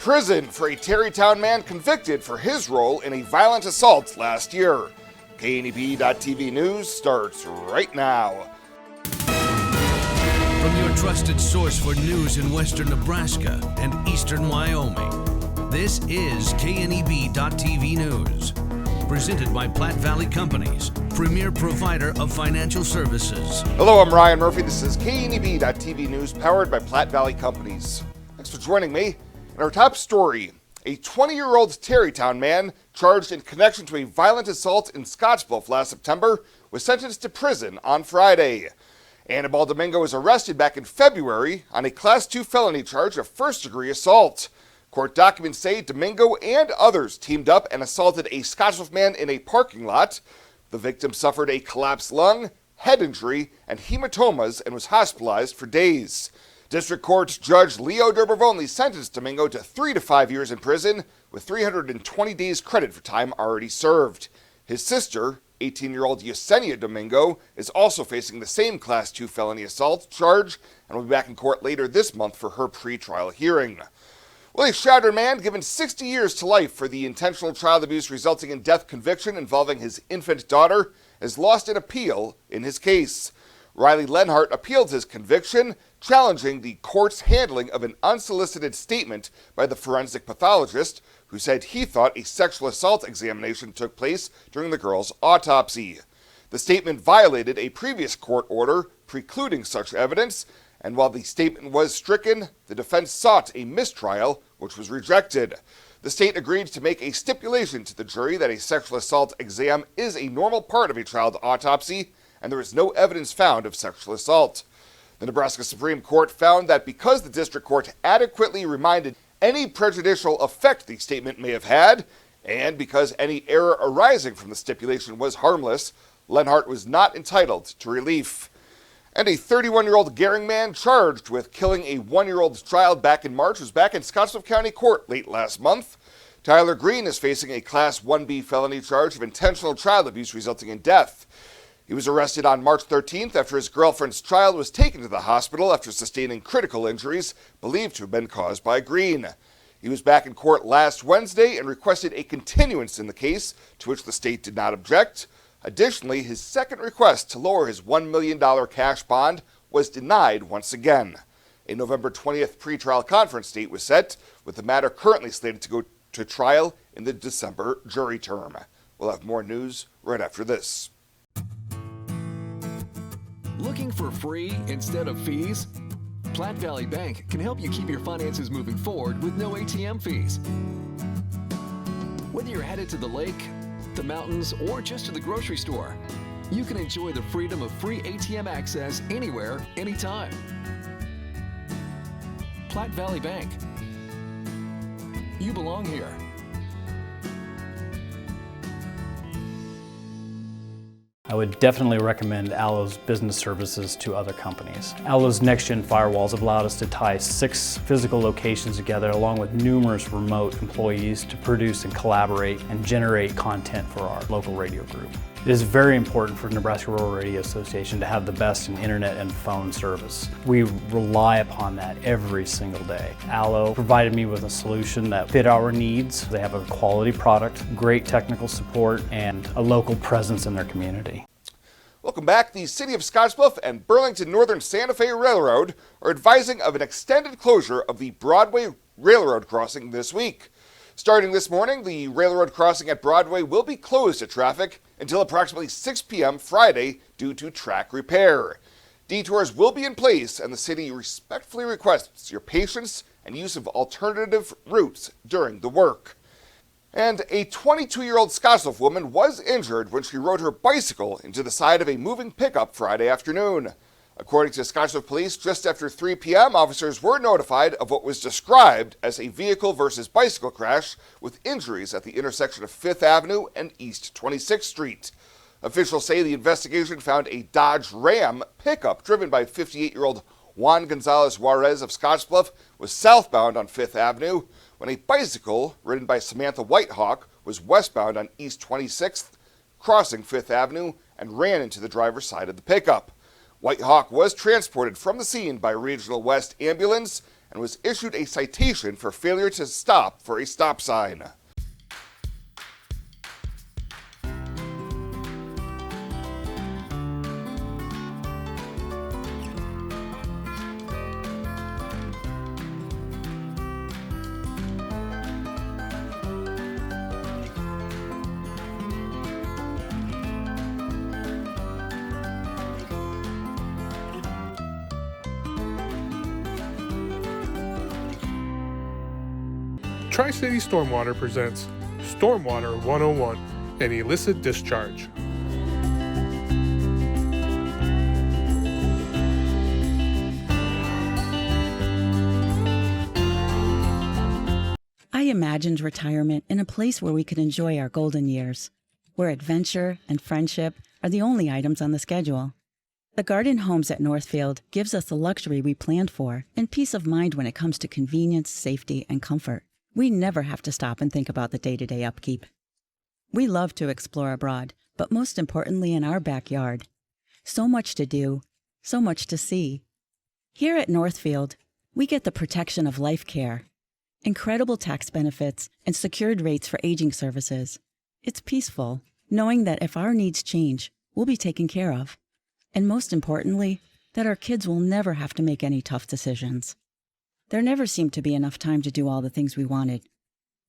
prison for a Terrytown man convicted for his role in a violent assault last year. KNEB.TV News starts right now. From your trusted source for news in western Nebraska and eastern Wyoming, this is KNEB.TV News. Presented by Platte Valley Companies, premier provider of financial services. Hello, I'm Ryan Murphy. This is KNEB.TV News powered by Platte Valley Companies. Thanks for joining me. In our top story, a 20-year-old Terrytown man charged in connection to a violent assault in Scottsbluff last September was sentenced to prison on Friday. Anibal Domingo was arrested back in February on a Class 2 felony charge of first-degree assault. Court documents say Domingo and others teamed up and assaulted a Scottsbluff man in a parking lot. The victim suffered a collapsed lung, head injury, and hematomas and was hospitalized for days. District Court Judge Leo D'Urbavonli sentenced Domingo to 3 to 5 years in prison with 320 days credit for time already served. His sister, 18-year-old Yesenia Domingo, is also facing the same Class 2 felony assault charge and will be back in court later this month for her pretrial hearing. Well, a Chadron man given 60 years to life for the intentional child abuse resulting in death conviction involving his infant daughter has lost an appeal in his case. Riley Lenhart appealed his conviction, challenging the court's handling of an unsolicited statement by the forensic pathologist who said he thought a sexual assault examination took place during the girl's autopsy. The statement violated a previous court order precluding such evidence, and while the statement was stricken, the defense sought a mistrial, which was rejected. The state agreed to make a stipulation to the jury that a sexual assault exam is a normal part of a child autopsy, and there is no evidence found of sexual assault. The Nebraska Supreme Court found that because the district court adequately reminded any prejudicial effect the statement may have had, and because any error arising from the stipulation was harmless, Lenhart was not entitled to relief. And a 31-year-old Gering man charged with killing a 1-year-old child back in March was back in Scottsbluff County Court late last month. Tyler Green is facing a Class 1B felony charge of intentional child abuse resulting in death. He was arrested on March 13th after his girlfriend's child was taken to the hospital after sustaining critical injuries believed to have been caused by Green. He was back in court last Wednesday and requested a continuance in the case, to which the state did not object. Additionally, his second request to lower his $1 million cash bond was denied once again. A November 20th pretrial conference date was set, with the matter currently slated to go to trial in the December jury term. We'll have more news right after this. Looking for free instead of fees? Platte Valley Bank can help you keep your finances moving forward with no ATM fees. Whether you're headed to the lake, the mountains, or just to the grocery store, you can enjoy the freedom of free ATM access anywhere, anytime. Platte Valley Bank. You belong here. I would definitely recommend Allo's business services to other companies. Allo's next-gen firewalls have allowed us to tie 6 physical locations together along with numerous remote employees to produce and collaborate and generate content for our local radio group. It is very important for Nebraska Rural Radio Association to have the best in internet and phone service. We rely upon that every single day. Allo provided me with a solution that fit our needs. They have a quality product, great technical support, and a local presence in their community. Welcome back. The City of Scottsbluff and Burlington Northern Santa Fe Railroad are advising of an extended closure of the Broadway Railroad crossing this week. Starting this morning, the railroad crossing at Broadway will be closed to traffic until approximately 6 p.m. Friday due to track repair. Detours will be in place, and the city respectfully requests your patience and use of alternative routes during the work. And a 22-year-old Scottsbluff woman was injured when she rode her bicycle into the side of a moving pickup Friday afternoon. According to Scottsbluff Police, just after 3 p.m., officers were notified of what was described as a vehicle versus bicycle crash with injuries at the intersection of 5th Avenue and East 26th Street. Officials say the investigation found a Dodge Ram pickup driven by 58-year-old Juan Gonzalez Juarez of Scottsbluff was southbound on 5th Avenue when a bicycle ridden by Samantha Whitehawk was westbound on East 26th, crossing 5th Avenue and ran into the driver's side of the pickup. Whitehawk was transported from the scene by Regional West Ambulance and was issued a citation for failure to stop for a stop sign. Tri-City Stormwater presents Stormwater 101, an illicit discharge. I imagined retirement in a place where we could enjoy our golden years, where adventure and friendship are the only items on the schedule. The Garden Homes at Northfield gives us the luxury we planned for and peace of mind when it comes to convenience, safety, and comfort. We never have to stop and think about the day-to-day upkeep. We love to explore abroad, but most importantly in our backyard. So much to do, so much to see. Here at Northfield, we get the protection of life care, incredible tax benefits, and secured rates for aging services. It's peaceful, knowing that if our needs change, we'll be taken care of. And most importantly, that our kids will never have to make any tough decisions. There never seemed to be enough time to do all the things we wanted.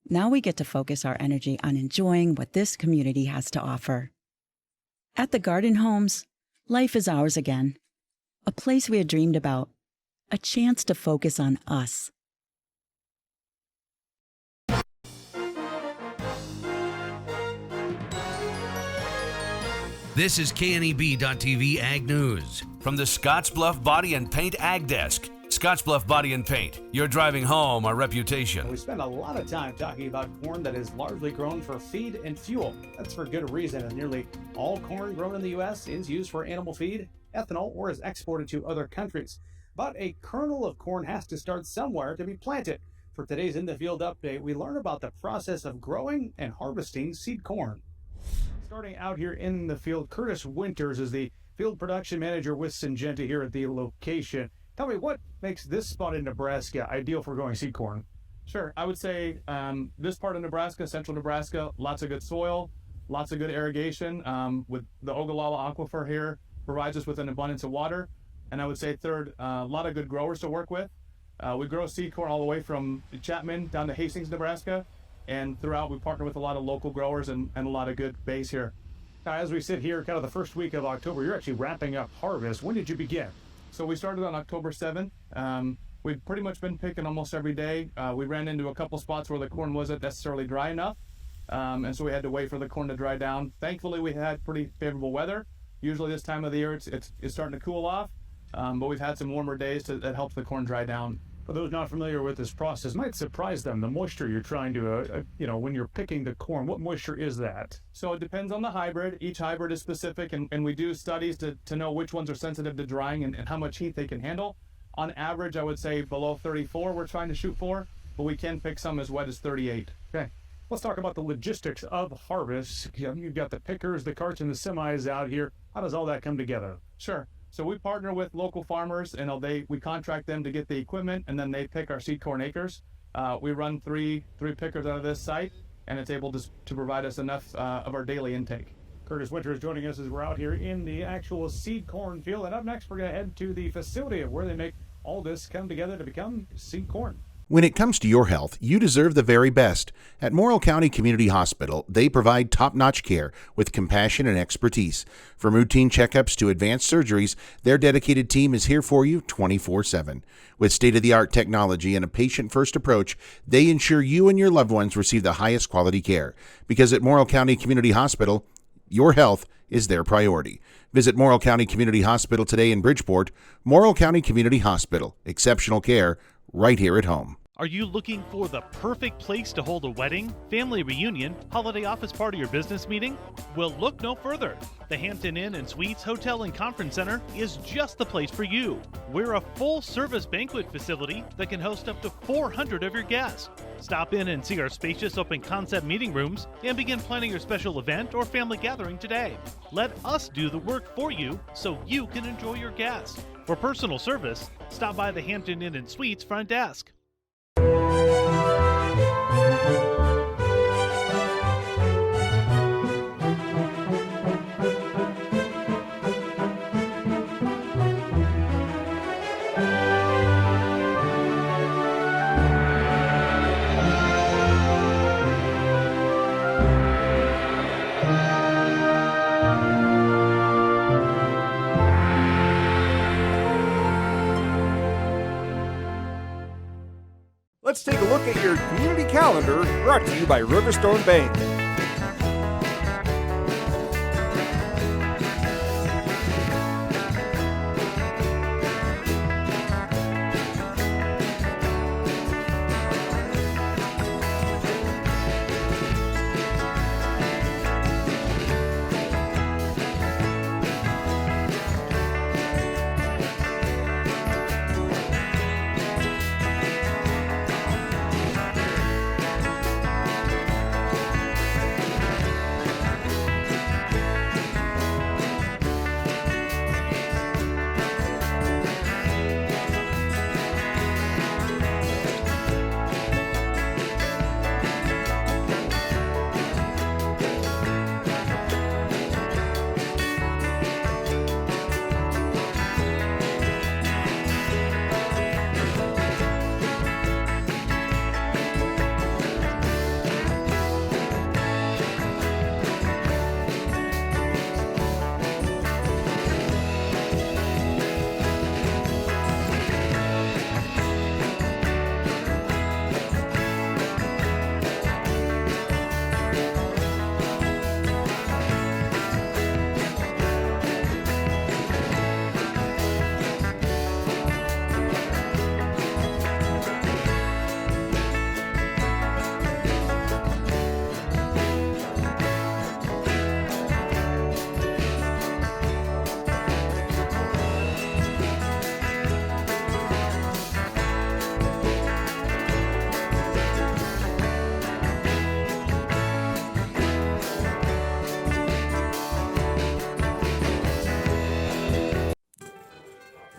Now we get to focus our energy on enjoying what this community has to offer. At the Garden Homes, life is ours again. A place we had dreamed about. A chance to focus on us. This is KNEB.TV Ag News from the Scottsbluff Body and Paint Ag Desk. Scottsbluff Body and Paint, you're driving home our reputation. We spend a lot of time talking about corn that is largely grown for feed and fuel. That's for good reason, and nearly all corn grown in the U.S. is used for animal feed, ethanol, or is exported to other countries. But a kernel of corn has to start somewhere to be planted. For today's In the Field update, we learn about the process of growing and harvesting seed corn. Starting out here in the field, Curtis Winters is the field production manager with Syngenta here at the location. Tell me, what makes this spot in Nebraska ideal for growing seed corn? Sure. I would say this part of Nebraska, central Nebraska, lots of good soil, lots of good irrigation. With the Ogallala Aquifer here, provides us with an abundance of water. And I would say third, a lot of good growers to work with. We grow seed corn all the way from Chapman down to Hastings, Nebraska. And throughout, we partner with a lot of local growers and a lot of good base here. Now, as we sit here, kind of the first week of October, you're actually wrapping up harvest. When did you begin? So we started on October 7th. We've pretty much been picking almost every day. We ran into a couple spots where the corn wasn't necessarily dry enough. And so we had to wait for the corn to dry down. Thankfully, we had pretty favorable weather. Usually this time of the year, it's starting to cool off. But we've had some warmer days that helps the corn dry down. For those not familiar with this process, might surprise them, the moisture you're trying to, when you're picking the corn, what moisture is that? So it depends on the hybrid. Each hybrid is specific, and we do studies to know which ones are sensitive to drying and how much heat they can handle. On average, I would say below 34 we're trying to shoot for, but we can pick some as wet as 38. Okay. Let's talk about the logistics of harvest. You've got the pickers, the carts, and the semis out here. How does all that come together? Sure. So we partner with local farmers, and we contract them to get the equipment, and then they pick our seed corn acres. We run three pickers out of this site, and it's able to provide us enough of our daily intake. Curtis Winters is joining us as we're out here in the actual seed corn field. And up next, we're going to head to the facility of where they make all this come together to become seed corn. When it comes to your health, you deserve the very best. At Morrill County Community Hospital, they provide top-notch care with compassion and expertise. From routine checkups to advanced surgeries, their dedicated team is here for you 24/7. With state-of-the-art technology and a patient-first approach, they ensure you and your loved ones receive the highest quality care. Because at Morrill County Community Hospital, your health is their priority. Visit Morrill County Community Hospital today in Bridgeport. Morrill County Community Hospital. Exceptional care right here at home. Are you looking for the perfect place to hold a wedding, family reunion, holiday office party, or business meeting? Well, look no further. The Hampton Inn and Suites Hotel and Conference Center is just the place for you. We're a full-service banquet facility that can host up to 400 of your guests. Stop in and see our spacious open-concept meeting rooms and begin planning your special event or family gathering today. Let us do the work for you so you can enjoy your guests. For personal service, Stop by the Hampton Inn and Suites front desk. Let's take a look at your community calendar, brought to you by Riverstone Bank.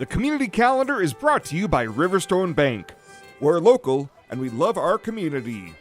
The community calendar is brought to you by Riverstone Bank. We're local and we love our community.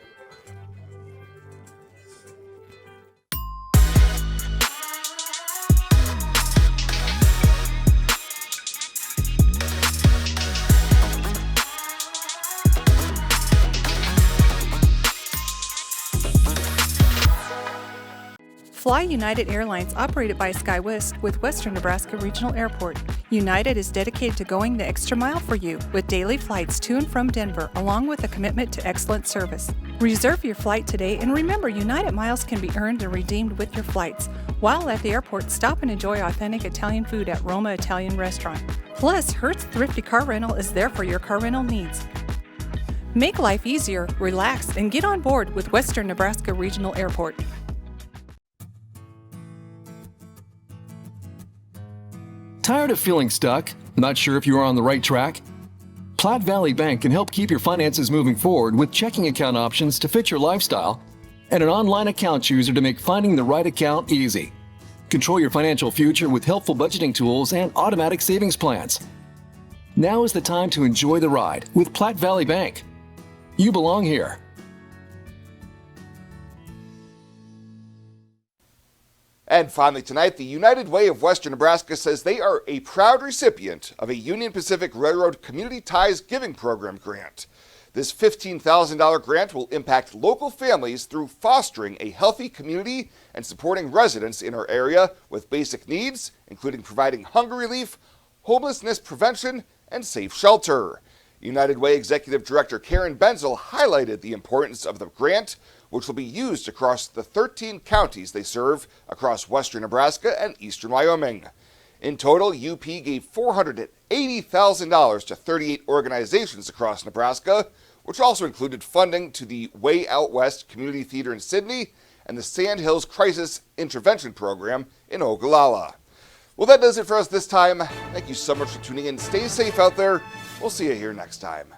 Fly United Airlines, operated by SkyWest with Western Nebraska Regional Airport. United is dedicated to going the extra mile for you with daily flights to and from Denver, along with a commitment to excellent service. Reserve your flight today, and remember, United miles can be earned and redeemed with your flights. While at the airport, stop and enjoy authentic Italian food at Roma Italian Restaurant. Plus, Hertz Thrifty Car Rental is there for your car rental needs. Make life easier, relax, and get on board with Western Nebraska Regional Airport. Tired of feeling stuck? Not sure if you are on the right track? Platte Valley Bank can help keep your finances moving forward with checking account options to fit your lifestyle and an online account chooser to make finding the right account easy. Control your financial future with helpful budgeting tools and automatic savings plans. Now is the time to enjoy the ride with Platte Valley Bank. You belong here. And finally tonight, the United Way of Western Nebraska says they are a proud recipient of a Union Pacific Railroad Community Ties Giving Program grant. This $15,000 grant will impact local families through fostering a healthy community and supporting residents in our area with basic needs, including providing hunger relief, homelessness prevention, and safe shelter. United Way Executive Director Karen Benzel highlighted the importance of the grant, which will be used across the 13 counties they serve across western Nebraska and eastern Wyoming. In total, UP gave $480,000 to 38 organizations across Nebraska, which also included funding to the Way Out West Community Theater in Sidney and the Sand Hills Crisis Intervention Program in Ogallala. Well, that does it for us this time. Thank you so much for tuning in. Stay safe out there. We'll see you here next time.